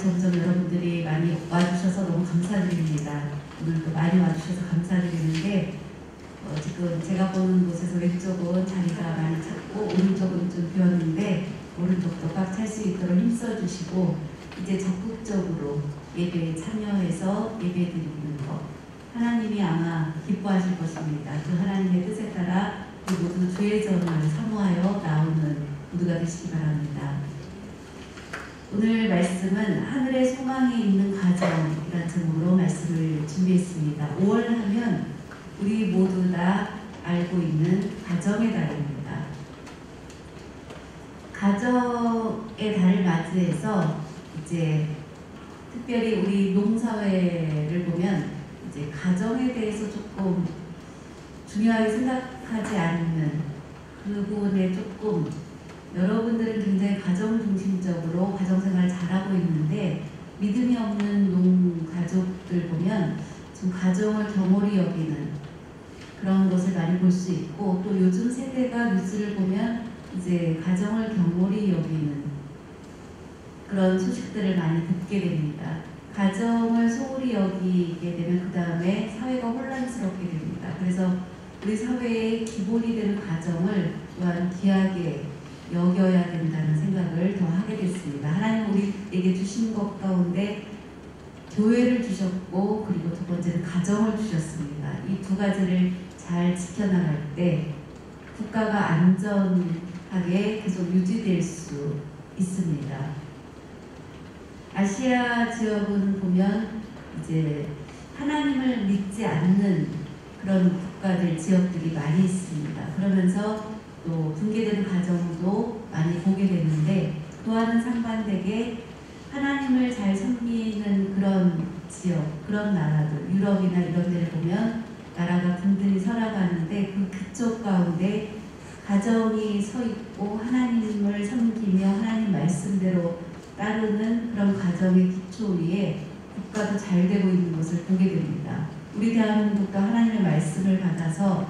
점점 여러분들이 많이 와주셔서 너무 감사드립니다. 오늘도 많이 와주셔서 감사드리는데 지금 제가 보는 곳에서 왼쪽은 자리가 많이 찼고 오른쪽은 좀 비었는데 오른쪽도 꽉 찰 수 있도록 힘써주시고 이제 적극적으로 예배에 참여해서 예배드리는 것 하나님이 아마 기뻐하실 것입니다. 그 하나님의 뜻에 따라 모두 주의 전을 사모하여 나오는 모두가 되시기 바랍니다. 오늘 말씀은 하늘의 소망이 있는 가정이라는 제목으로 말씀을 준비했습니다. 5월 하면 우리 모두 다 알고 있는 가정의 달입니다. 가정의 달을 맞이해서 이제 특별히 우리 농사회를 보면 이제 가정에 대해서 조금 중요하게 생각하지 않는 그 부분에 조금 여러분들은 굉장히 가정 중심적으로 가정생활을 잘하고 있는데 믿음이 없는 농가족들 보면 좀 가정을 경홀히 여기는 그런 것을 많이 볼 수 있고 또 요즘 세대가 뉴스를 보면 이제 가정을 경홀히 여기는 그런 소식들을 많이 듣게 됩니다. 가정을 소홀히 여기게 되면 그 다음에 사회가 혼란스럽게 됩니다. 그래서 우리 사회의 기본이 되는 가정을 또한 귀하게 여겨야 된다는 생각을 더 하게 됐습니다. 하나님 우리에게 주신 것 가운데 교회를 주셨고 그리고 두 번째는 가정을 주셨습니다. 이 두 가지를 잘 지켜나갈 때 국가가 안전하게 계속 유지될 수 있습니다. 아시아 지역은 보면 이제 하나님을 믿지 않는 그런 국가들, 지역들이 많이 있습니다. 그러면서 또 붕괴되는 가정도 많이 보게 되는데 또한 상반되게 하나님을 잘 섬기는 그런 지역, 그런 나라들, 유럽이나 이런 데를 보면 나라가 든든히 살아가는데 그쪽 가운데 가정이 서 있고 하나님을 섬기며 하나님 말씀대로 따르는 그런 가정의 기초 위에 국가도 잘 되고 있는 것을 보게 됩니다. 우리 대한민국도 하나님의 말씀을 받아서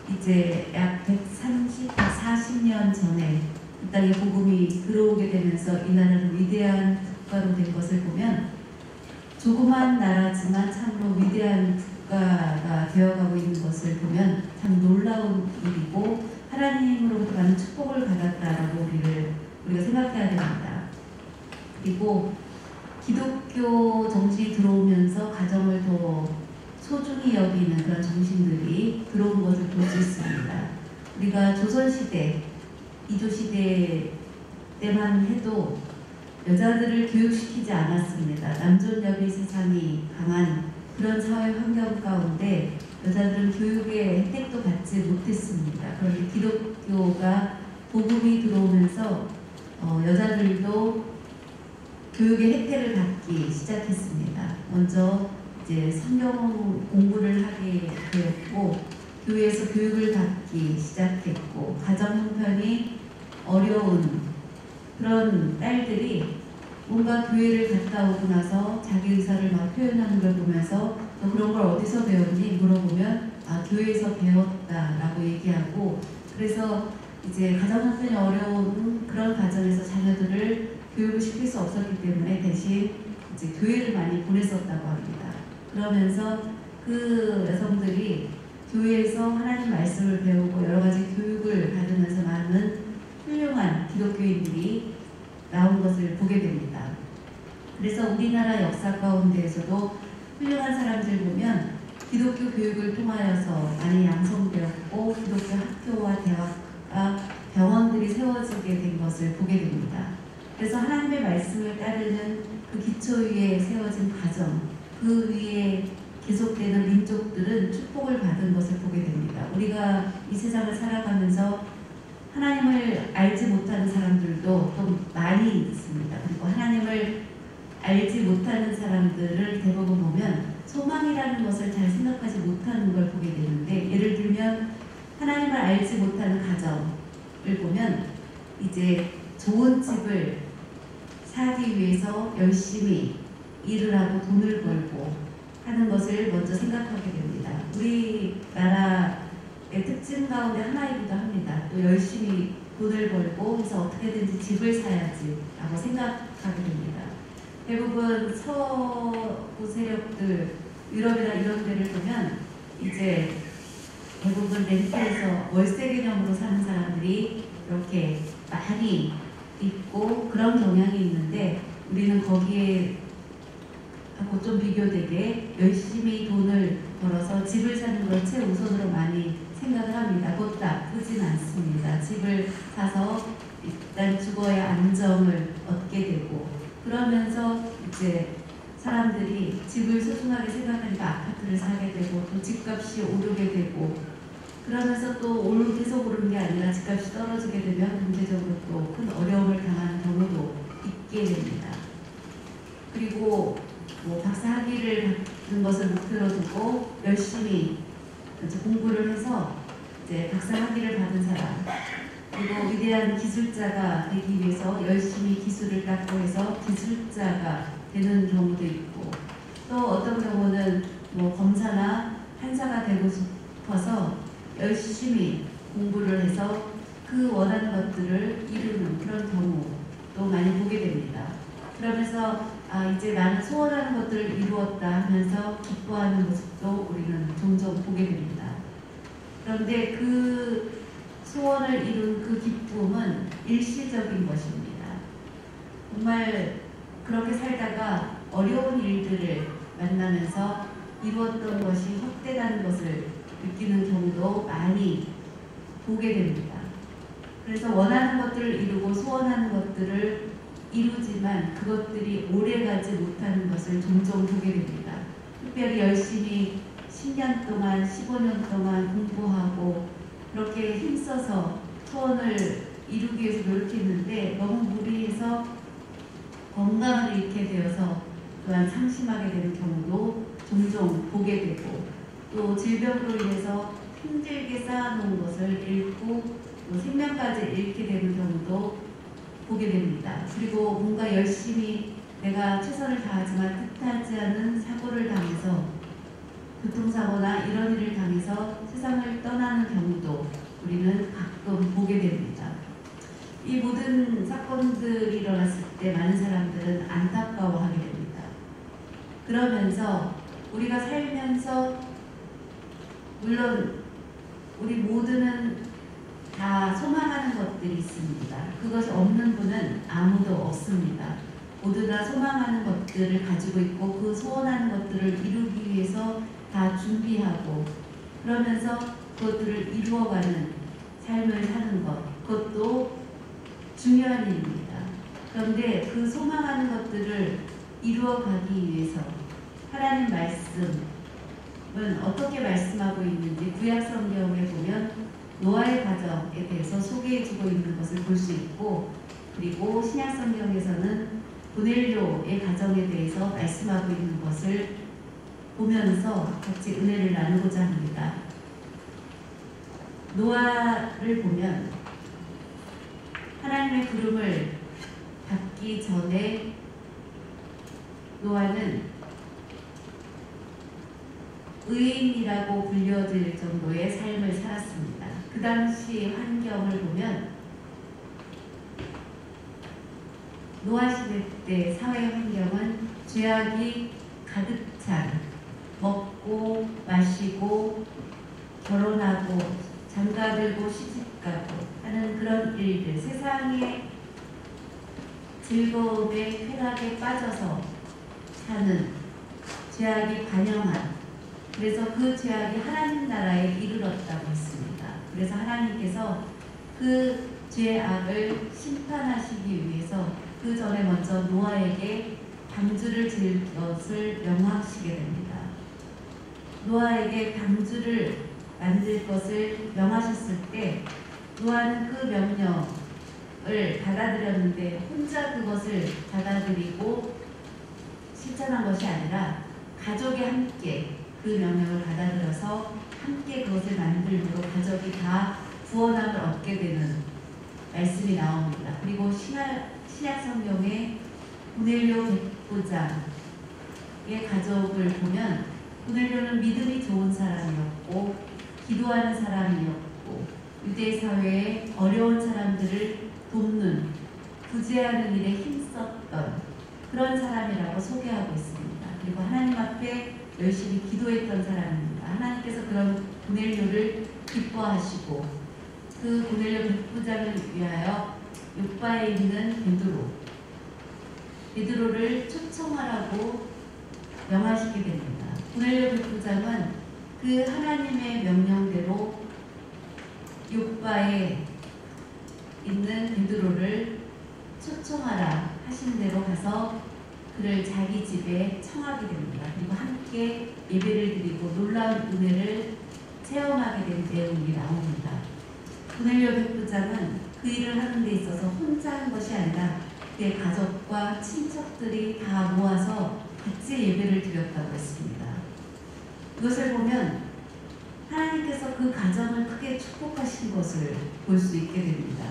이제 약 140년 전에 이 땅에 복음이 들어오게 되면서 이 나라는 위대한 국가로 된 것을 보면 조그만 나라지만 참으로 위대한 국가가 되어가고 있는 것을 보면 참 놀라운 일이고 하나님으로부터 많은 축복을 받았다라고 우리가 생각해야 됩니다. 그리고 기독교 정신이 들어오면서 가정을 더 소중히 여기는 그런 정신들이 들어온 것을 볼 수 있습니다. 우리가 조선시대, 이조시대 때만 해도 여자들을 교육시키지 않았습니다. 남존여비 세상이 강한 그런 사회 환경 가운데 여자들은 교육의 혜택도 받지 못했습니다. 그런데 기독교가 복음이 들어오면서 여자들도 교육의 혜택을 받기 시작했습니다. 먼저 이제 성경 공부를 하게 되었고 교회에서 교육을 받기 시작했고 가정 형편이 어려운 그런 딸들이 뭔가 교회를 갔다 오고 나서 자기 의사를 막 표현하는 걸 보면서 너 그런 걸 어디서 배웠니? 물어보면 교회에서 배웠다라고 얘기하고 그래서 이제 가정 형편이 어려운 그런 가정에서 자녀들을 교육을 시킬 수 없었기 때문에 대신 이제 교회를 많이 보냈었다고 합니다. 그러면서 그 여성들이 교회에서 하나님 말씀을 배우고 여러 가지 교육을 받으면서 많은 훌륭한 기독교인들이 나온 것을 보게 됩니다. 그래서 우리나라 역사 가운데에서도 훌륭한 사람들 보면 기독교 교육을 통하여서 많이 양성되었고 기독교 학교와 대학과 병원들이 세워지게 된 것을 보게 됩니다. 그래서 하나님의 말씀을 따르는 그 기초 위에 세워진 가정, 그 위에 계속되는 민족들은 축복을 받은 것을 보게 됩니다. 우리가 이 세상을 살아가면서 하나님을 알지 못하는 사람들도 또 많이 있습니다. 그리고 하나님을 알지 못하는 사람들을 대부분 보면 소망이라는 것을 잘 생각하지 못하는 걸 보게 되는데 예를 들면 하나님을 알지 못하는 가정을 보면 이제 좋은 집을 사기 위해서 열심히 일을 하고 돈을 벌고 하는 것을 먼저 생각하게 됩니다. 우리나라의 특징 가운데 하나이기도 합니다. 또 열심히 돈을 벌고 해서 어떻게든지 집을 사야지 라고 생각하게 됩니다. 대부분 서구 세력들, 유럽이나 이런 데를 보면 이제 대부분 렌트에서 월세 개념으로 사는 사람들이 이렇게 많이 있고 그런 경향이 있는데, 우리는 거기에 하고 좀 비교되게 열심히 돈을 벌어서 집을 사는 걸 최우선으로 많이 생각을 합니다. 그것도 나쁘진 않습니다. 집을 사서 일단 주거의 안정을 얻게 되고, 그러면서 이제 사람들이 집을 소중하게 생각하니까 아파트를 사게 되고, 또 집값이 오르게 되고, 그러면서 또 계속 오르는 게 아니라 집값이 떨어지게 되면 경제적으로 또 큰 어려움을 당하는 경우도 있게 됩니다. 그리고 뭐 박사 학위를 받는 것을 목표로 두고 열심히 이제 공부를 해서 이제 박사 학위를 받은 사람, 그리고 위대한 기술자가 되기 위해서 열심히 기술을 닦고 해서 기술자가 되는 경우도 있고, 또 어떤 경우는 뭐 검사나 판사가 되고 싶어서 열심히 공부를 해서 그 원하는 것들을 이루는 그런 경우도 많이 보게 됩니다. 그러면서 이제 나는 소원하는 것들을 이루었다 하면서 기뻐하는 모습도 우리는 종종 보게 됩니다. 그런데 그 소원을 이룬 그 기쁨은 일시적인 것입니다. 정말 그렇게 살다가 어려운 일들을 만나면서 이루었던 것이 헛되다는 것을 느끼는 경우도 많이 보게 됩니다. 그래서 원하는 것들을 이루고 소원하는 것들을 이루지만 그것들이 오래가지 못하는 것을 종종 보게 됩니다. 특별히 열심히 10년 동안, 15년 동안 공부하고 그렇게 힘써서 소원을 이루기 위해서 노력했는데 너무 무리해서 건강을 잃게 되어서 또한 상심하게 되는 경우도 종종 보게 되고, 또 질병으로 인해서 힘들게 쌓아놓은 것을 잃고 또 생명까지 잃게 되는 경우도 보게 됩니다. 그리고 뭔가 열심히 내가 최선을 다하지만 뜻하지 않은 사고를 당해서, 교통사고나 이런 일을 당해서 세상을 떠나는 경우도 우리는 가끔 보게 됩니다. 이 모든 사건들이 일어났을 때 많은 사람들은 안타까워하게 됩니다. 그러면서 우리가 살면서 물론 우리 모두는 다 소망하는 것들이 있습니다. 그것이 없는 분은 아무도 없습니다. 모두 다 소망하는 것들을 가지고 있고 그 소원하는 것들을 이루기 위해서 다 준비하고, 그러면서 그것들을 이루어가는 삶을 사는 것, 그것도 중요한 일입니다. 그런데 그 소망하는 것들을 이루어가기 위해서 하나님 말씀은 어떻게 말씀하고 있는지 구약 성경에 보면 노아의 가정에 대해서 소개해주고 있는 것을 볼 수 있고, 그리고 신약 성경에서는 고넬료의 가정에 대해서 말씀하고 있는 것을 보면서 같이 은혜를 나누고자 합니다. 노아를 보면 하나님의 부름을 받기 전에 노아는 의인이라고 불려질 정도의 삶을 살았습니다. 그 당시 환경을 보면 노아 시대 때 사회 환경은 죄악이 가득 찬, 먹고 마시고 결혼하고 장가들고 시집가고 하는 그런 일들, 세상의 즐거움에 쾌락에 빠져서 사는 죄악이 반영한, 그래서 그 죄악이 하나님 나라에 이르렀다고 했습니다. 그래서 하나님께서 그 죄악을 심판하시기 위해서 그 전에 먼저 노아에게 방주를 지을 것을 명하시게 됩니다. 노아에게 방주를 만들 것을 명하셨을 때 노아는 그 명령을 받아들였는데 혼자 그것을 받아들이고 실천한 것이 아니라 가족이 함께 그 명령을 받아들여서 함께 그것을 만들므로 가족이 다 구원함을 얻게 되는 말씀이 나옵니다. 그리고 신약 성경의 고넬료 백부장의 가족을 보면 고넬료는 믿음이 좋은 사람이었고 기도하는 사람이었고 유대 사회의 어려운 사람들을 돕는 구제하는 일에 힘썼던 그런 사람이라고 소개하고 있습니다. 그리고 하나님 앞에 열심히 기도했던 사람입니다. 하나님께서 그런 고넬료를 기뻐하시고 그 고넬료 백부장을 위하여 요바에 있는 베드로를 초청하라고 명하시게 됩니다. 고넬료 백부장은 그 하나님의 명령대로 요바에 있는 베드로를 초청하라 하신 대로 가서 그를 자기 집에 청하게 됩니다. 그리고 함께 예배를 드리고 놀라운 은혜를 체험하게 된 내용이 나옵니다. 고넬료 백부장은 그 일을 하는 데 있어서 혼자 한 것이 아니라 그의 가족과 친척들이 다 모아서 같이 예배를 드렸다고 했습니다. 이것을 보면 하나님께서 그 가정을 크게 축복하신 것을 볼 수 있게 됩니다.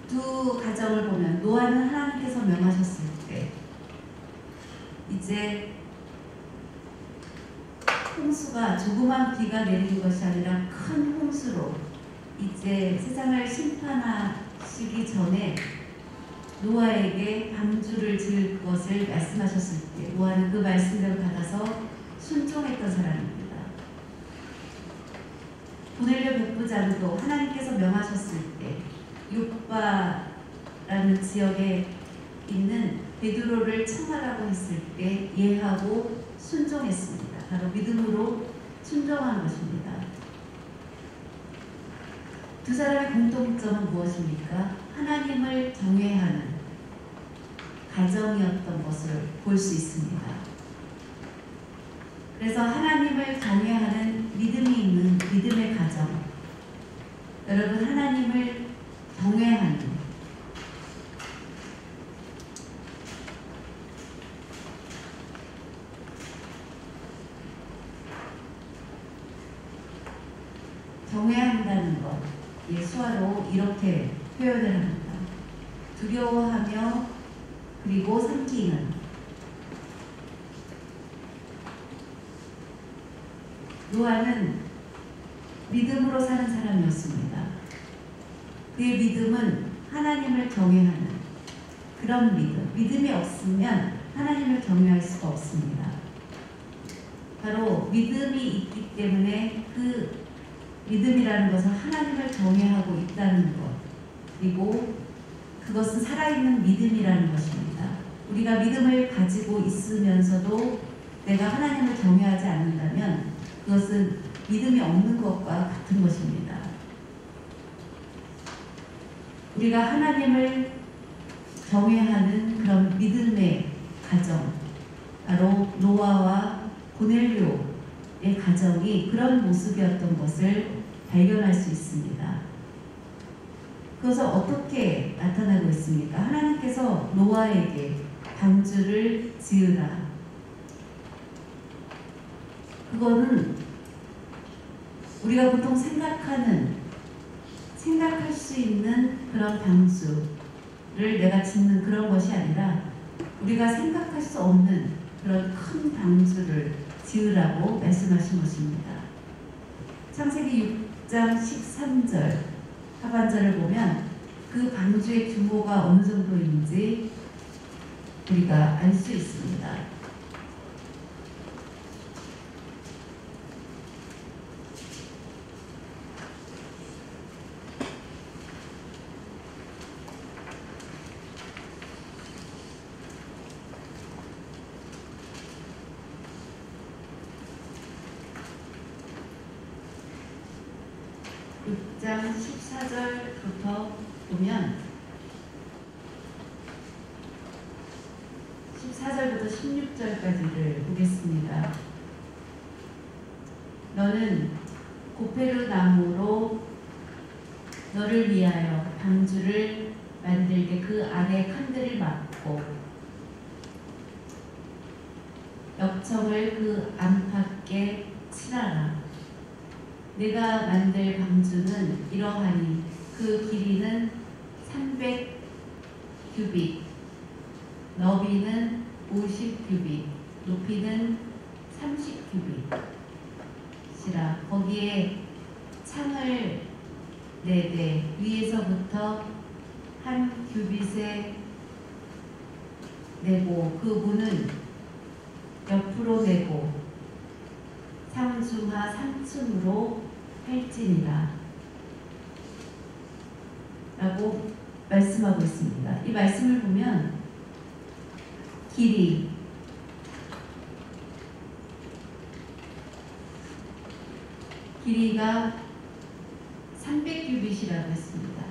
두 가정을 보면 노아는 하나님께서 명하셨을 때 이제 홍수가 조그만 비가 내리는 것이 아니라 큰 홍수로 이제 세상을 심판하시기 전에 노아에게 방주를 지을 것을 말씀하셨을 때 노아는 그 말씀대로 받아서 순종했던 사람입니다. 고넬료 백부장도 하나님께서 명하셨을 때 요바라는 지역에 있는 베드로를 청하라고 했을 때 예하고 순종했습니다. 바로 믿음으로 순종한 것입니다. 두 사람의 공통점은 무엇입니까? 하나님을 경외하는 가정이었던 것을 볼 수 있습니다. 그래서 하나님을 경외하는 믿음이 있는 믿음의 가정, 여러분 하나님을 경외하는 경외한다는 것, 예수화로 이렇게 표현을 합니다. 두려워하며 그리고 섬기는. 노아는 믿음으로 사는 사람이었습니다. 그의 믿음은 하나님을 경외하는 그런 믿음. 믿음이 없으면 하나님을 경외할 수가 없습니다. 바로 믿음이 있기 때문에 그 믿음이라는 것은 하나님을 경외하고 있다는 것, 그리고 그것은 살아있는 믿음이라는 것입니다. 우리가 믿음을 가지고 있으면서도 내가 하나님을 경외하지 않는다면 그것은 믿음이 없는 것과 같은 것입니다. 우리가 하나님을 경외하는 그런 믿음의 가정, 바로 노아와 고넬료의 가정이 그런 모습이었던 것을 발견할 수 있습니다. 그것은 어떻게 나타나고 있습니까? 하나님께서 노아에게 방주를 지으라. 그거는 우리가 보통 생각할 수 있는 그런 방주를 내가 짓는 그런 것이 아니라 우리가 생각할 수 없는 그런 큰 방주를 지으라고 말씀하신 것입니다. 창세기 6장 13절 하반절을 보면 그 방주의 규모가 어느 정도인지 우리가 알 수 있습니다. 장 14절부터 보면 14절부터 16절까지를 보겠습니다. 너는 고페르 나무로 너를 위하여 방주를 만들게 그 안에 칸들을 막고 역청을 그 안팎에 칠하라. 내가 만들 방주는 이러하니 그 길이는 300규빗, 너비는 50규빗, 높이는 30규빗이라. 거기에 창을 4대, 위에서부터 한 규빗에 내고 그 문은 옆으로 내고 상중하 3층으로 할지니라 라고 말씀하고 있습니다. 이 말씀을 보면 길이가 300규빗이라고 했습니다.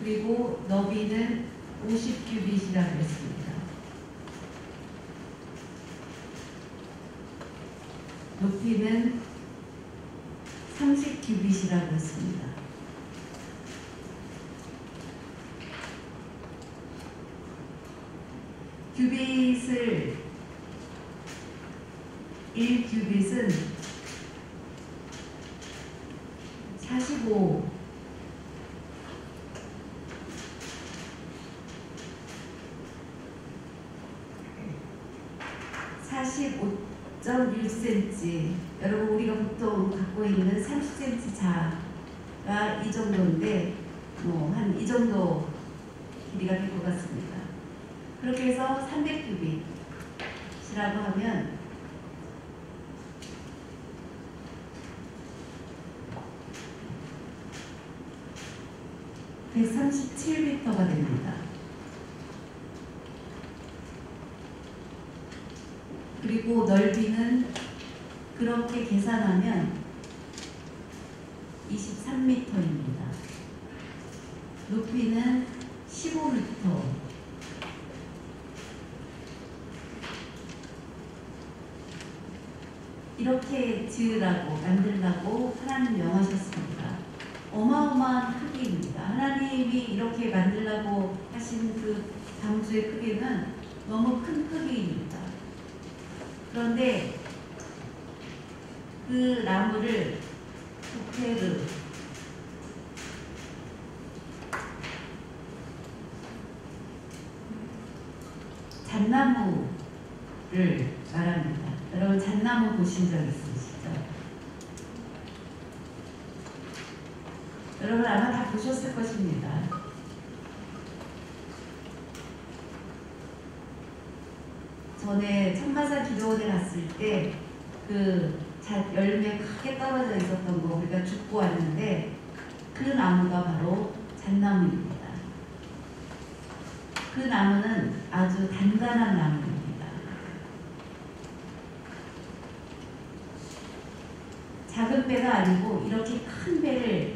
그리고 너비는 50규빗이라고 했습니다. 높이는 30규빗이라고 했습니다. 규빗을 1규빗은 45 45.1cm, 여러분 우리가 보통 갖고 있는 30cm 자가 이 정도인데 뭐 한 이 정도 길이가 될 것 같습니다. 그렇게 해서 300규빗이라고 하면 (137m가) 됩니다. 그리고 넓이는 그렇게 계산하면 23m입니다. 높이는 15m. 이렇게 지으라고 만들라고 하나님 명하셨습니다. 어마어마한 크기입니다. 하나님이 이렇게 만들라고 하신 그 방주의 크기는 너무 큰 크기입니다. 그런데 그 나무를 도페르, 잣나무를 말합니다. 여러분 잣나무 보신 적 있으시죠? 여러분 아마 다 보셨을 것입니다. 전에 청마산 기도원에 갔을 때 그 잣 열매 크게 떨어져 있었던 거 우리가 줍고 왔는데 그 나무가 바로 잣나무입니다. 그 나무는 아주 단단한 나무입니다. 작은 배가 아니고 이렇게 큰 배를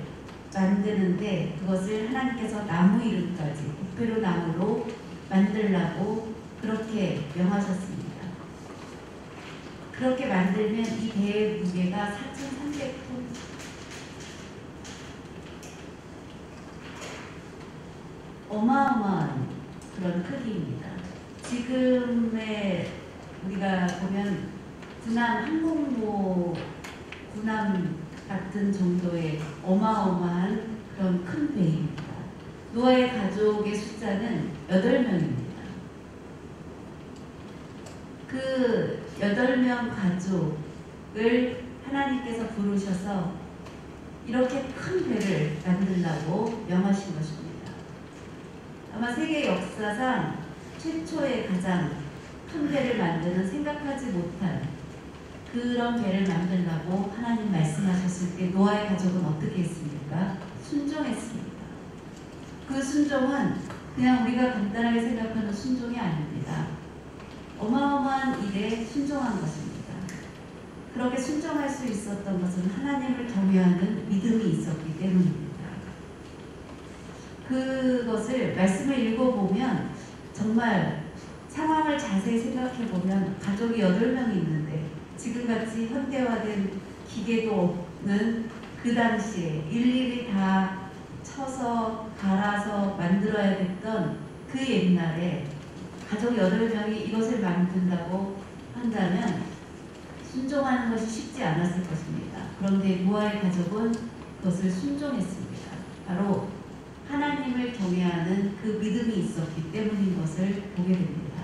만드는데 그것을 하나님께서 나무 이름까지 부패로 나무로 만들라고 그렇게 명하셨습니다. 그렇게 만들면 이 배의 무게가 4,300톤. 어마어마한 그런 크기입니다. 지금의 우리가 보면 군함 항공모 군함 같은 정도의 어마어마한 그런 큰 배입니다. 노아의 가족의 숫자는 8명입니다. 그 8명 가족을 하나님께서 부르셔서 이렇게 큰 배를 만들라고 명하신 것입니다. 아마 세계 역사상 최초의 가장 큰 배를 만드는 생각하지 못한 그런 배를 만들라고 하나님 말씀하셨을 때 노아의 가족은 어떻게 했습니까? 순종했습니다. 그 순종은 그냥 우리가 간단하게 생각하는 순종이 아닙니다. 어마어마한 일에 순종한 것입니다. 그렇게 순종할 수 있었던 것은 하나님을 경외하는 믿음이 있었기 때문입니다. 그것을 말씀을 읽어보면 정말 상황을 자세히 생각해보면 가족이 8명이 있는데 지금같이 현대화된 기계도 없는 그 당시에 일일이 다 쳐서 갈아서 만들어야 됐던 그 옛날에 가족 8명이 이것을 만든다고 한다면 순종하는 것이 쉽지 않았을 것입니다. 그런데 노아의 가족은 그것을 순종했습니다. 바로 하나님을 하나님을 경외하는 그 믿음이 있었기 때문인 것을 보게 됩니다.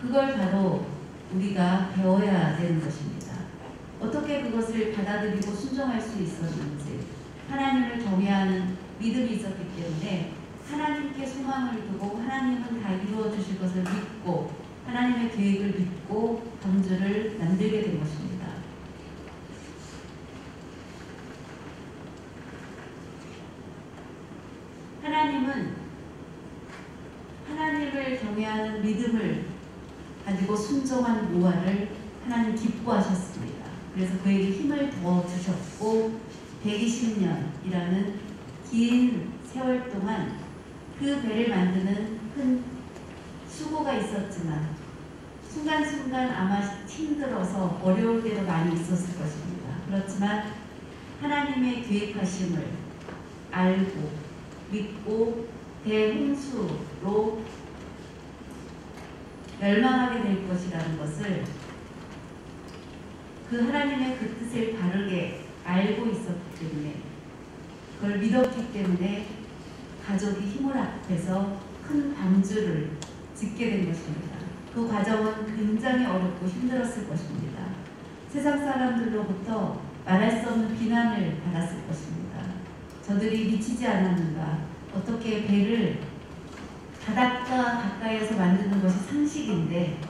그걸 바로 우리가 배워야 되는 것입니다. 어떻게 그것을 받아들이고 순종할 수 있었는지, 하나님을 경외하는 믿음이 있었기 때문에 하나님께 소망을 두고 하나님은 다 이루어 주실 것을 믿고 하나님의 계획을 믿고 방주를 만들게 된 것입니다. 하나님은 하나님을 경외하는 믿음을 가지고 순종한 노아를 하나님 기뻐하셨습니다. 그래서 그에게 힘을 더 주셨고 120년이라는 긴 세월 동안 그 배를 만드는 큰 수고가 있었지만 순간순간 아마 힘들어서 어려울 때도 많이 있었을 것입니다. 그렇지만 하나님의 계획하심을 알고 믿고 대홍수로 멸망하게 될 것이라는 것을 그 하나님의 그 뜻을 바르게 알고 있었기 때문에 그걸 믿었기 때문에 가족이 힘을 합해서 큰 방주를 짓게 된 것입니다. 그 과정은 굉장히 어렵고 힘들었을 것입니다. 세상 사람들로부터 말할 수 없는 비난을 받았을 것입니다. 저들이 미치지 않았는가, 어떻게 배를 바닷가 가까이에서 만드는 것이 상식인데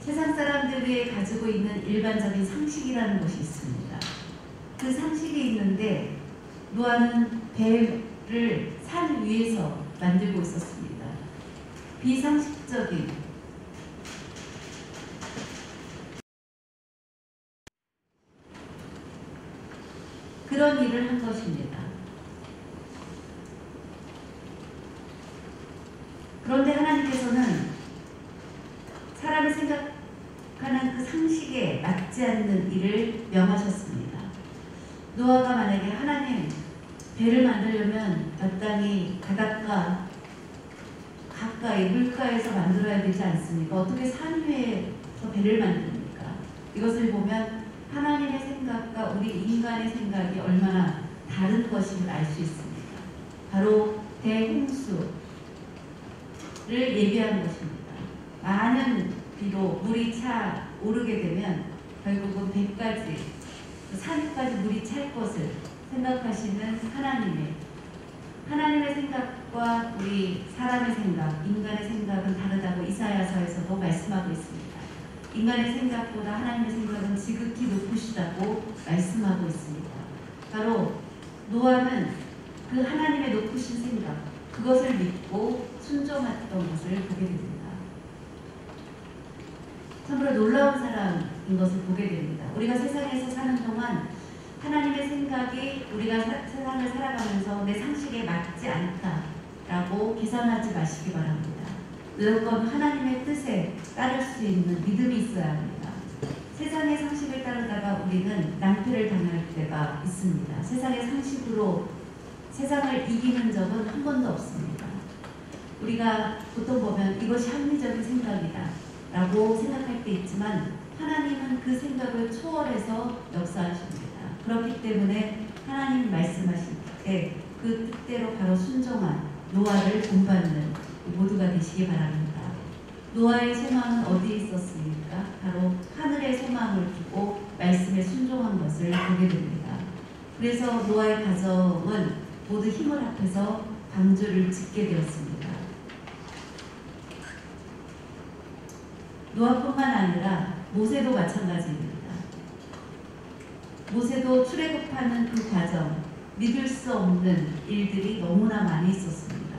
세상 사람들이 가지고 있는 일반적인 상식이라는 것이 있습니다. 그 상식이 있는데 노아는 배를 산 위에서 만들고 있었습니다. 비상식적인 그런 일을 한 것입니다. 그런데 하나님께서는 사람이 생각하는 그 상식에 맞지 않는 일을 명하셨습니다. 노아가 만약에 하나님 배를 만들려면 마땅히 바닷가 가까이 물가에서 만들어야 되지 않습니까? 어떻게 산 위에서 배를 만듭니까? 이것을 보면 하나님의 생각과 우리 인간의 생각이 얼마나 다른 것임을 알 수 있습니다. 바로 대홍수를 예비한 것입니다. 많은 비로 물이 차 오르게 되면 결국은 배까지 산까지 물이 찰 것을 생각하시는 하나님의 생각과 우리 사람의 생각, 인간의 생각은 다르다고 이사야서에서도 말씀하고 있습니다. 인간의 생각보다 하나님의 생각은 지극히 높으시다고 말씀하고 있습니다. 바로 노아는 그 하나님의 높으신 생각, 그것을 믿고 순종했던 것을 보게 됩니다. 참으로 놀라운 사람인 것을 보게 됩니다. 우리가 세상에서 사는 동안 하나님의 생각이 우리가 세상을 살아가면서 내 상식에 맞지 않다라고 계산하지 마시기 바랍니다. 무조건 하나님의 뜻에 따를 수 있는 믿음이 있어야 합니다. 세상의 상식을 따르다가 우리는 낭패를 당할 때가 있습니다. 세상의 상식으로 세상을 이기는 적은 한 번도 없습니다. 우리가 보통 보면 이것이 합리적인 생각이다 라고 생각할 때 있지만 하나님은 그 생각을 초월해서 역사하십니다. 그렇기 때문에 하나님 말씀하실 때 그 뜻대로 바로 순종한 노아를 본받는 모두가 되시기 바랍니다. 노아의 소망은 어디에 있었습니까? 바로 하늘의 소망을 두고 말씀에 순종한 것을 보게 됩니다. 그래서 노아의 가정은 모두 힘을 합해서 방주를 짓게 되었습니다. 노아뿐만 아니라 모세도 마찬가지입니다. 모세도 출애굽하는 그 과정, 믿을 수 없는 일들이 너무나 많이 있었습니다.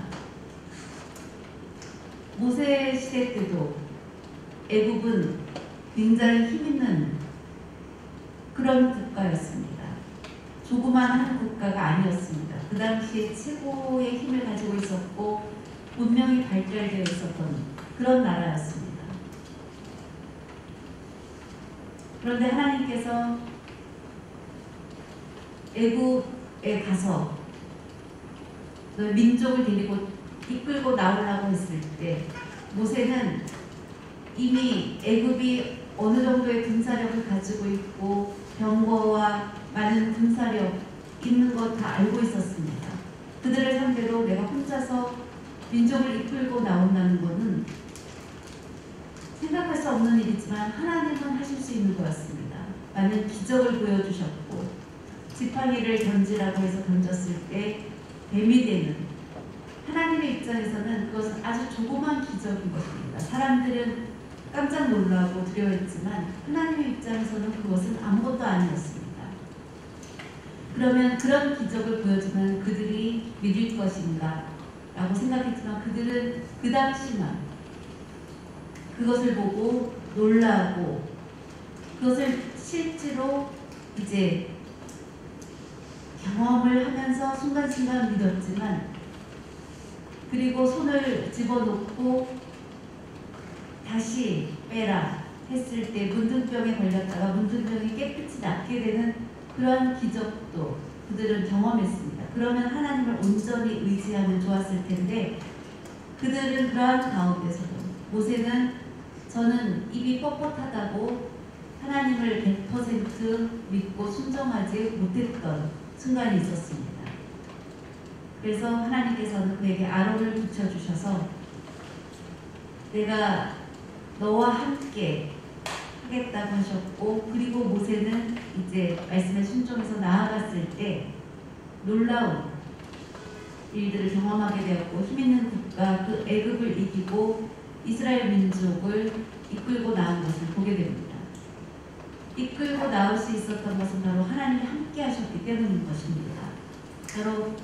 모세 시대 때도 애굽은 굉장히 힘있는 그런 국가였습니다. 조그마한 국가가 아니었습니다. 그 당시에 최고의 힘을 가지고 있었고 문명이 발달되어 있었던 그런 나라였습니다. 그런데 하나님께서 애굽에 가서 민족을 데리고 이끌고 나오려고 했을 때 모세는 이미 애굽이 어느 정도의 군사력을 가지고 있고 병거와 많은 군사력 있는 것 다 알고 있었습니다. 그들을 상대로 내가 혼자서 민족을 이끌고 나온다는 것은 생각할 수 없는 일이지만 하나님은 하실 수 있는 거였습니다. 많은 기적을 보여주셨고 지팡이를 던지라고 해서 던졌을 때 뱀이 되는, 하나님의 입장에서는 그것은 아주 조그만 기적인 것입니다. 사람들은 깜짝 놀라고 두려워했지만 하나님의 입장에서는 그것은 아무것도 아니었습니다. 그러면 그런 기적을 보여주면 그들이 믿을 것인가 라고 생각했지만 그들은 그 당시만 그것을 보고 놀라고 그것을 실제로 이제 경험을 하면서 순간순간 믿었지만, 그리고 손을 집어넣고 다시 빼라 했을 때 문둥병에 걸렸다가 문둥병이 깨끗이 낫게 되는 그러한 기적도 그들은 경험했습니다. 그러면 하나님을 온전히 의지하면 좋았을 텐데 그들은 그러한 가운데서도 모세는 저는 입이 뻣뻣하다고 하나님을 100% 믿고 순종하지 못했던 순간이 있었습니다. 그래서 하나님께서는 그에게 아론을 붙여주셔서 내가 너와 함께 하겠다고 하셨고, 그리고 모세는 이제 말씀에 순종해서 나아갔을 때 놀라운 일들을 경험하게 되었고 힘있는 국가 그 애굽을 이기고 이스라엘 민족을 이끌고 나온 것을 보게 됩니다. 이끌고 나올 수 있었던 것은 바로 하나님이 함께 하셨기 때문인 것입니다. 바로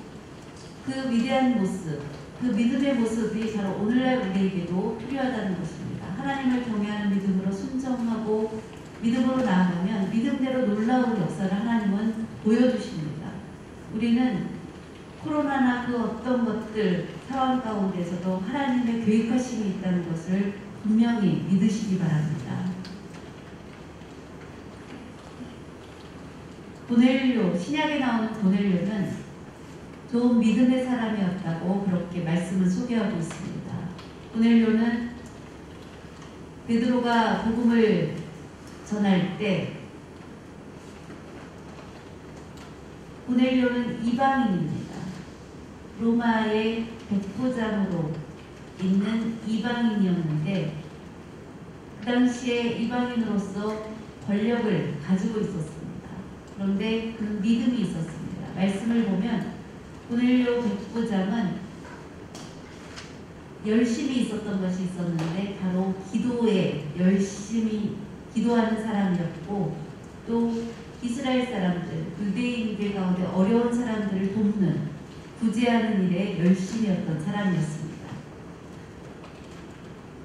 그 위대한 모습, 그 믿음의 모습이 바로 오늘날 우리에게도 필요하다는 것입니다. 하나님을 경외하는 믿음으로 순종하고 믿음으로 나아가면 믿음대로 놀라운 역사를 하나님은 보여주십니다. 우리는 코로나나 그 어떤 것들 상황 가운데서도 하나님의 계획하심이 있다는 것을 분명히 믿으시기 바랍니다. 고넬료, 신약에 나오는 고넬료는 좋은 믿음의 사람이었다고 그렇게 말씀을 소개하고 있습니다. 고넬료는 베드로가 복음을 전할 때 고넬료는 이방인입니다. 로마의 백부장으로 있는 이방인이었는데 그 당시에 이방인으로서 권력을 가지고 있었습니다. 그런데 그 믿음이 있었습니다. 말씀을 보면 고넬료 백부장은 열심히 있었던 것이 있었는데 바로 기도에 열심히 기도하는 사람이었고, 또 이스라엘 사람들, 유대인들 가운데 어려운 사람들을 돕는 구제하는 일에 열심이었던 사람이었습니다.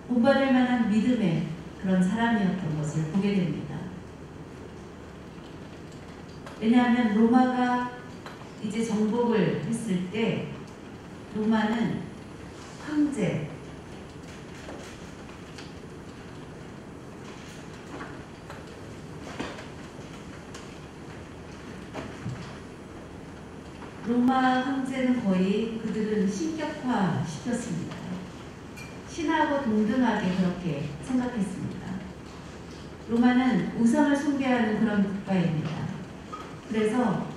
본받을 만한 믿음의 그런 사람이었던 것을 보게 됩니다. 왜냐하면 로마가 이제 정복을 했을 때 로마는 황제, 로마 황제는 거의 그들은 신격화 시켰습니다. 신하고 동등하게 그렇게 생각했습니다. 로마는 우상을 숭배하는 그런 국가입니다. 그래서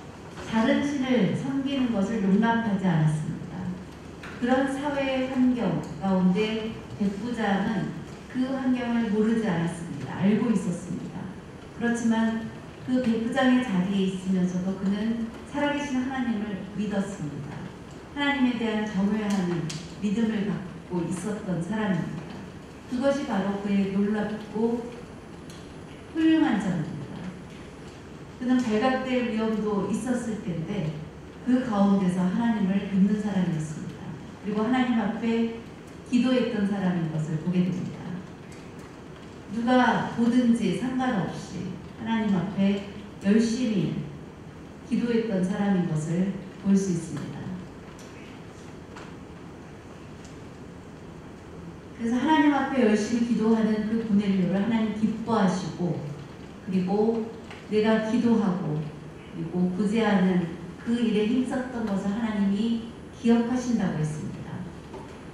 다른 신을 섬기는 것을 용납하지 않았습니다. 그런 사회 환경 가운데 백부장은 그 환경을 모르지 않았습니다. 알고 있었습니다. 그렇지만 그 백부장의 자리에 있으면서도 그는 살아계신 하나님을 믿었습니다. 하나님에 대한 경외하는 믿음을 갖고 있었던 사람입니다. 그것이 바로 그의 놀랍고 훌륭한 점입니다. 그는 발각될 위험도 있었을 텐데 그 가운데서 하나님을 믿는 사람이었습니다. 그리고 하나님 앞에 기도했던 사람인 것을 보게 됩니다. 누가 보든지 상관없이 하나님 앞에 열심히 기도했던 사람인 것을 볼 수 있습니다. 그래서 하나님 앞에 열심히 기도하는 그 고넬료를 하나님 기뻐하시고, 그리고 내가 기도하고 그리고 구제하는 그 일에 힘썼던 것을 하나님이 기억하신다고 했습니다.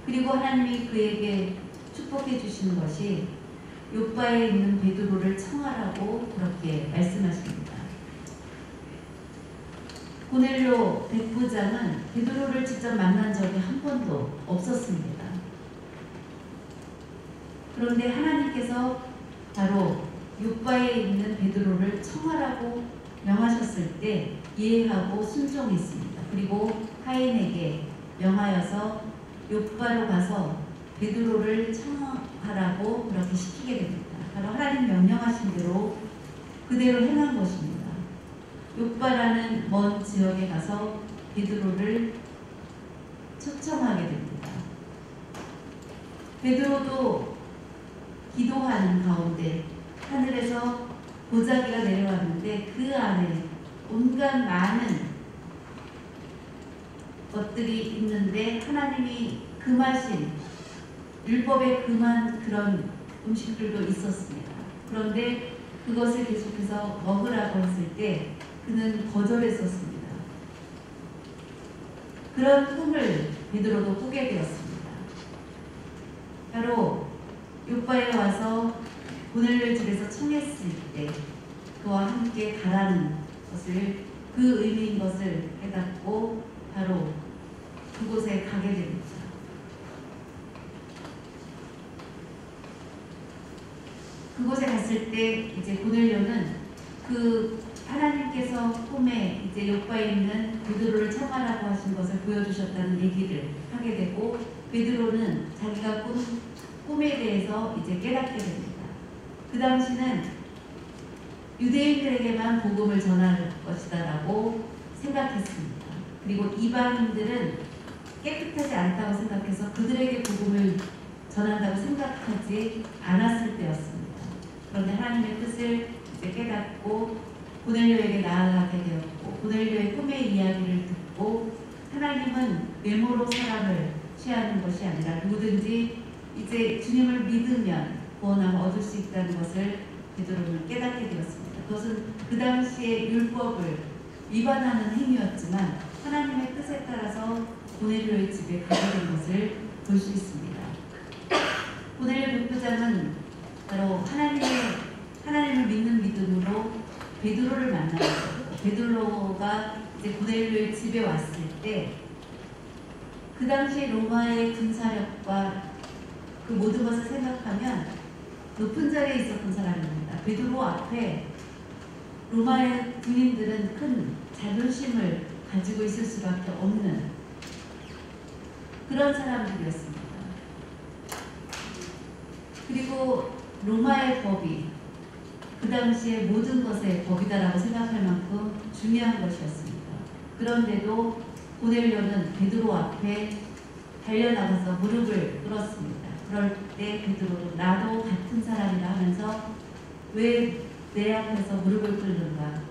그리고 하나님이 그에게 축복해 주시는 것이 요바에 있는 베드로를 청하라고 그렇게 말씀하십니다. 고넬료 백부장은 베드로를 직접 만난 적이 한 번도 없었습니다. 그런데 하나님께서 바로 욥바에 있는 베드로를 청하라고 명하셨을 때 이해하고 순종했습니다. 그리고 하인에게 명하여서 욥바로 가서 베드로를 청하라고 그렇게 시키게 됩니다. 바로 하나님 명령하신 대로 그대로 행한 것입니다. 욥바라는 먼 지역에 가서 베드로를 초청하게 됩니다. 베드로도 기도하는 가운데 하늘에서 보자기가 내려왔는데 그 안에 온갖 많은 것들이 있는데 하나님이 금하신 율법에 금한 그런 음식들도 있었습니다. 그런데 그것을 계속해서 먹으라고 했을 때 그는 거절했었습니다. 그런 꿈을 베드로도 꾸게 되었습니다. 바로 욥바에 와서 고넬료 집에서 청했을 때 그와 함께 가라는 것을 그 의미인 것을 깨닫고 바로 그곳에 가게 됩니다. 그곳에 갔을 때 이제 고넬료는 그 하나님께서 꿈에 이제 욥바에 있는 베드로를 청하라고 하신 것을 보여주셨다는 얘기를 하게 되고 베드로는 자기가 꿈에 대해서 이제 깨닫게 됩니다. 그 당시는 유대인들에게만 복음을 전할 것이다라고 생각했습니다. 그리고 이방인들은 깨끗하지 않다고 생각해서 그들에게 복음을 전한다고 생각하지 않았을 때였습니다. 그런데 하나님의 뜻을 이제 깨닫고 고넬료에게 나아가게 되었고 고넬료의 꿈의 이야기를 듣고 하나님은 외모로 사람을 취하는 것이 아니라 누구든지 이제 주님을 믿으면 구원함을 얻을 수 있다는 것을 베드로는 깨닫게 되었습니다. 그것은 그 당시의 율법을 위반하는 행위였지만 하나님의 뜻에 따라서 고넬료의 집에 가게 된 것을 볼 수 있습니다. 고넬료 백부장은 바로 하나님을 믿는 믿음으로 베드로를 만나고 베드로가 이제 고넬료의 집에 왔을 때 그 당시 로마의 군사력과 그 모든 것을 생각하면 높은 자리에 있었던 사람입니다. 베드로 앞에 로마의 군인들은 큰 자존심을 가지고 있을 수밖에 없는 그런 사람들이었습니다. 그리고 로마의 법이 그 당시에 모든 것의 법이다라고 생각할 만큼 중요한 것이었습니다. 그런데도 고넬료는 베드로 앞에 달려나가서 무릎을 꿇었습니다. 그럴 때 베드로는 나도 같은 사람이라 하면서 왜 내 앞에서 무릎을 꿇는가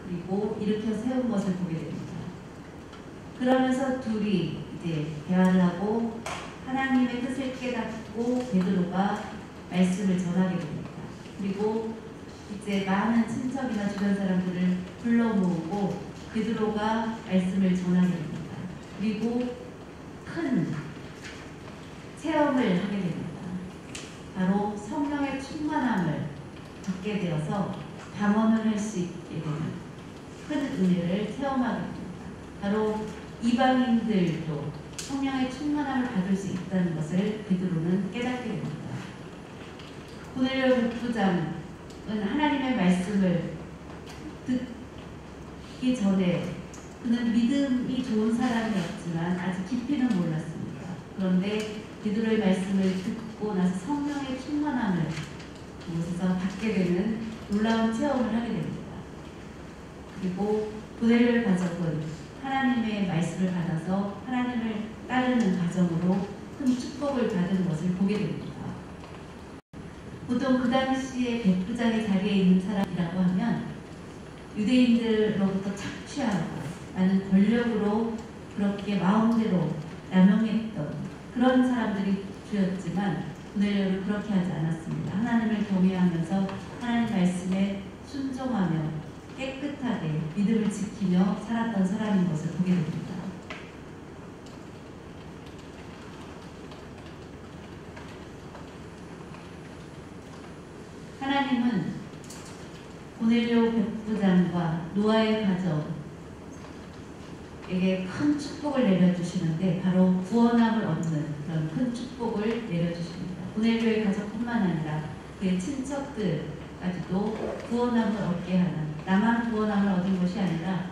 그리고 일으켜 세운 것을 보게 됩니다. 그러면서 둘이 이제 대화를 하고 하나님의 뜻을 깨닫고 베드로가 말씀을 전하게 됩니다. 그리고 이제 많은 친척이나 주변 사람들을 불러 모으고 베드로가 말씀을 전하게 됩니다. 그리고 큰 체험을 하게 됩니다. 바로 성령의 충만함을 받게 되어서 방언을 할 수 있게 되는 큰 은혜를 체험하게 됩니다. 바로 이방인들도 성령의 충만함을 받을 수 있다는 것을 베드로는 깨닫게 됩니다. 고넬료 백부장은 하나님의 말씀을 듣기 전에 그는 믿음이 좋은 사람이었지만 아직 깊이는 몰랐습니다. 그런데 베드로의 말씀을 듣고 나서 성령의 충만함을 그곳에서 받게 되는 놀라운 체험을 하게 됩니다. 그리고 고넬료 가족은 하나님의 말씀을 받아서 하나님을 따르는 과정으로 큰 축복을 받은 것을 보게 됩니다. 보통 그 당시에 백부장의 자리에 있는 사람이라고 하면 유대인들로부터 착취하고 많은 권력으로 그렇게 마음대로 남용했던 그런 사람들이 주였지만 고넬료는 그렇게 하지 않았습니다. 하나님을 경외하면서 하나님 말씀에 순종하며 깨끗하게 믿음을 지키며 살았던 사람인 것을 보게 됩니다. 하나님은 고넬료 백부장과 노아의 가정 가족에게 큰 축복을 내려주시는데 바로 구원함을 얻는 그런 큰 축복을 내려주십니다. 보넬교회 가족뿐만 아니라 그의 친척들까지도 구원함을 얻게 하는, 나만 구원함을 얻은 것이 아니라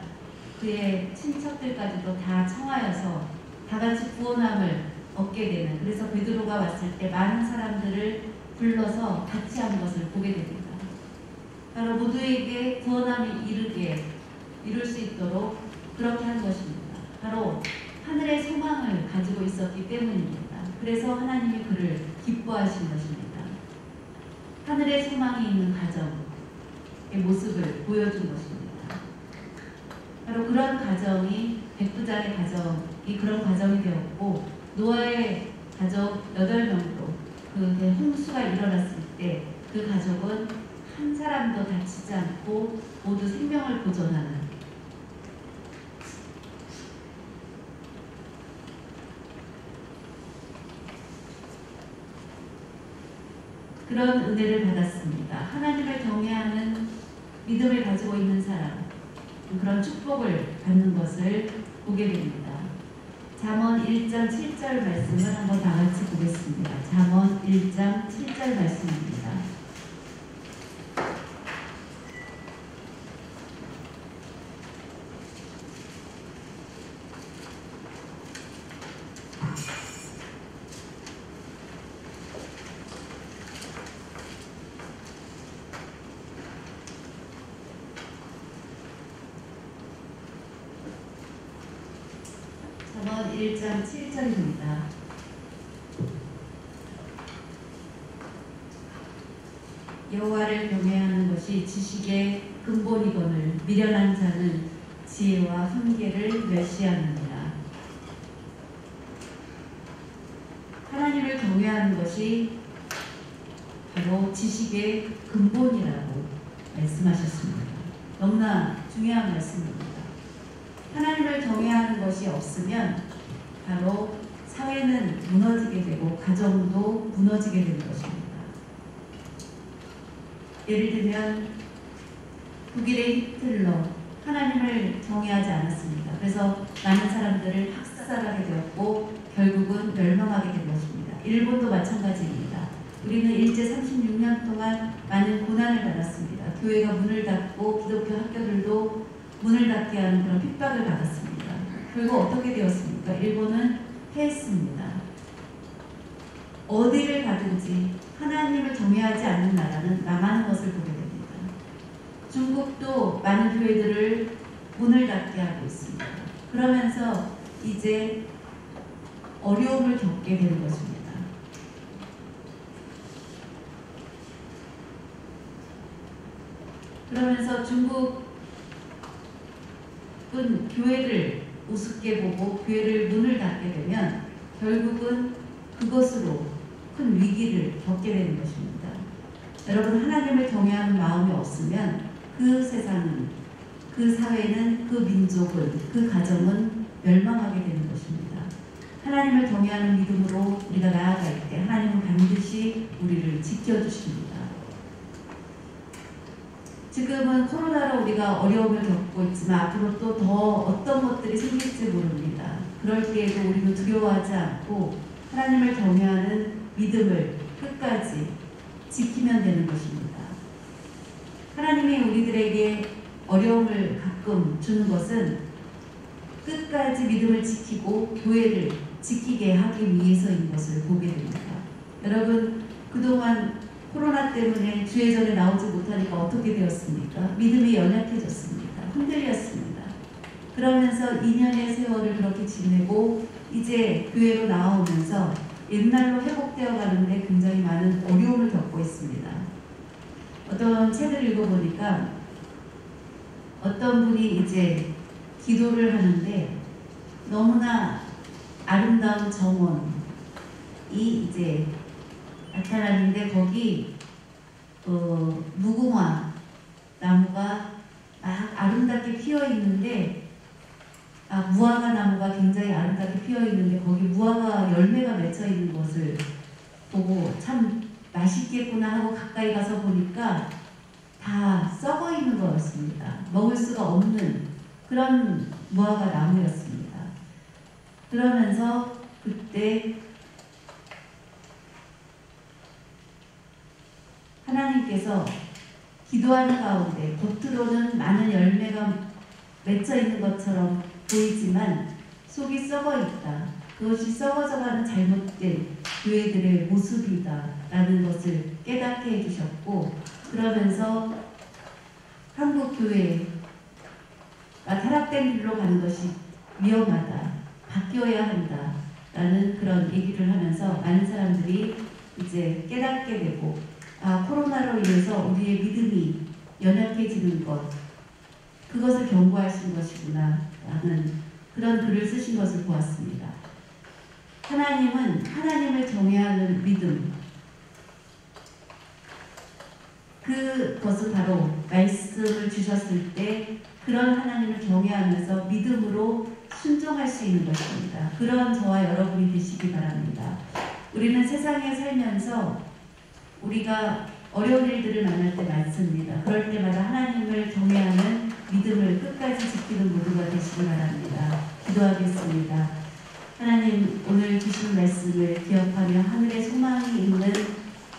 그의 친척들까지도 다 청하여서 다 같이 구원함을 얻게 되는, 그래서 베드로가 왔을 때 많은 사람들을 불러서 같이 한 것을 보게 됩니다. 바로 모두에게 구원함이 이룰 수 있도록 그렇게 한 것입니다. 바로 하늘의 소망을 가지고 있었기 때문입니다. 그래서 하나님이 그를 기뻐하신 것입니다. 하늘의 소망이 있는 가정의 모습을 보여준 것입니다. 바로 그런 가정이 백부장의 가정이 그런 가정이 되었고, 노아의 가족 8명도 그 홍수가 일어났을 때 그 가족은 한 사람도 다치지 않고 모두 생명을 보존하는 그런 은혜를 받았습니다. 하나님을 경외하는 믿음을 가지고 있는 사람, 그런 축복을 받는 것을 보게 됩니다. 잠언 1장 7절 말씀을 한번 다 같이 보겠습니다. 잠언 1장 7절 말씀입니다. 잠언 1장 7절입니다. 여호와를 경외하는 것이 지식의 근본이거늘 미련한 자는 지혜와 훈계를 멸시하느니라. 하나님을 경외하는 것이 바로 지식의 근본이라고 말씀하셨습니다. 너무나 중요한 말씀입니다. 하나님을 경외하는 것이 없으면 바로 사회는 무너지게 되고 가정도 무너지게 되는 것입니다. 예를 들면 독일의 히틀러, 하나님을 경외하지 않았습니다. 그래서 많은 사람들을 학살하게 되었고 결국은 멸망하게 된 것입니다. 일본도 마찬가지입니다. 우리는 일제 36년 동안 많은 고난을 받았습니다. 교회가 문을 닫고 기독교 학교들도 문을 닫게 하는 그런 핍박을 받았습니다. 결국 어떻게 되었습니까? 일본은 패했습니다. 어디를 가든지 하나님을 경외하지 않는 나라는 망하는 것을 보게 됩니다. 중국도 많은 교회들을 문을 닫게 하고 있습니다. 그러면서 이제 어려움을 겪게 되는 것입니다. 그러면서 중국은 교회를 우습게 보고 교회를 문을 닫게 되면 결국은 그것으로 큰 위기를 겪게 되는 것입니다. 여러분, 하나님을 경외하는 마음이 없으면 그 세상은, 그 사회는, 그 민족은, 그 가정은 멸망하게 되는 것입니다. 하나님을 경외하는 믿음으로 우리가 나아갈 때 하나님은 반드시 우리를 지켜주십니다. 지금은 코로나로 우리가 어려움을 겪고 있지만 앞으로 또 더 어떤 것들이 생길지 모릅니다. 그럴 때에도 우리는 두려워하지 않고 하나님을 경외하는 믿음을 끝까지 지키면 되는 것입니다. 하나님이 우리들에게 어려움을 가끔 주는 것은 끝까지 믿음을 지키고 교회를 지키게 하기 위해서인 것을 보게 됩니다. 여러분, 그동안 코로나 때문에 주회전에 나오지 못하니까 어떻게 되었습니까? 믿음이 연약해졌습니다. 흔들렸습니다. 그러면서 2년의 세월을 그렇게 지내고 이제 교회로 나오면서 옛날로 회복되어 가는데 굉장히 많은 어려움을 겪고 있습니다. 어떤 책을 읽어보니까 어떤 분이 이제 기도를 하는데 너무나 아름다운 정원이 이제 나타나는데 거기 무궁화 나무가 막 아름답게 피어 있는데 무화과 나무가 굉장히 아름답게 피어 있는데 거기 무화과 열매가 맺혀 있는 것을 보고 참 맛있겠구나 하고 가까이 가서 보니까 다 썩어 있는 거였습니다. 먹을 수가 없는 그런 무화과 나무였습니다. 그러면서 그때 하나님께서 기도하는 가운데 겉으로는 많은 열매가 맺혀 있는 것처럼 보이지만 속이 썩어 있다. 그것이 썩어져가는 잘못된 교회들의 모습이다라는 것을 깨닫게 해주셨고, 그러면서 한국 교회가 타락된 길로 가는 것이 위험하다, 바뀌어야 한다라는 그런 얘기를 하면서 많은 사람들이 이제 깨닫게 되고, 코로나로 인해서 우리의 믿음이 연약해지는 것, 그것을 경고하신 것이구나 라는 그런 글을 쓰신 것을 보았습니다. 하나님은 하나님을 경외하는 믿음, 그것은 바로 말씀을 주셨을 때 그런 하나님을 경외하면서 믿음으로 순종할 수 있는 것입니다. 그런 저와 여러분이 되시기 바랍니다. 우리는 세상에 살면서 우리가 어려운 일들을 만날 때 많습니다. 그럴 때마다 하나님을 경외하는 믿음을 끝까지 지키는 모두가 되시기 바랍니다. 기도하겠습니다. 하나님, 오늘 주신 말씀을 기억하며 하늘의 소망이 있는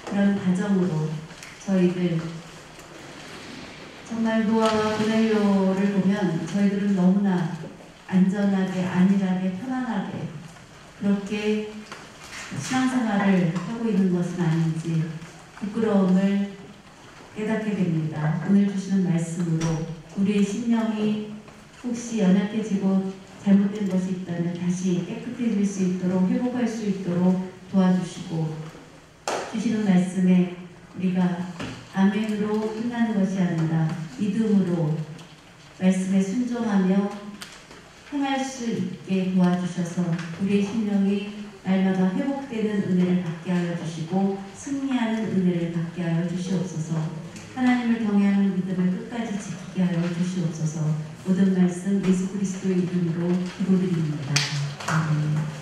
그런 가정으로 저희들, 정말 노아와 고넬료를 보면 저희들은 너무나 안전하게, 안일하게, 편안하게 그렇게 신앙생활을 하고 있는 것은 아닌지 부끄러움을 깨닫게 됩니다. 오늘 주시는 말씀으로 우리의 심령이 혹시 연약해지고 잘못된 것이 있다면 다시 깨끗해질 수 있도록, 회복할 수 있도록 도와주시고, 주시는 말씀에 우리가 아멘으로 끝나는 것이 아니라 믿음으로 말씀에 순종하며 행할 수 있게 도와주셔서 우리의 심령이 날마다 회복되는 은혜를 받게 하여 주시고 승리하는 은혜를 받게 하여 주시옵소서. 하나님을 경외하는 믿음을 끝까지 지키게 하여 주시옵소서. 모든 말씀 예수 그리스도의 이름으로 기도드립니다. 아멘.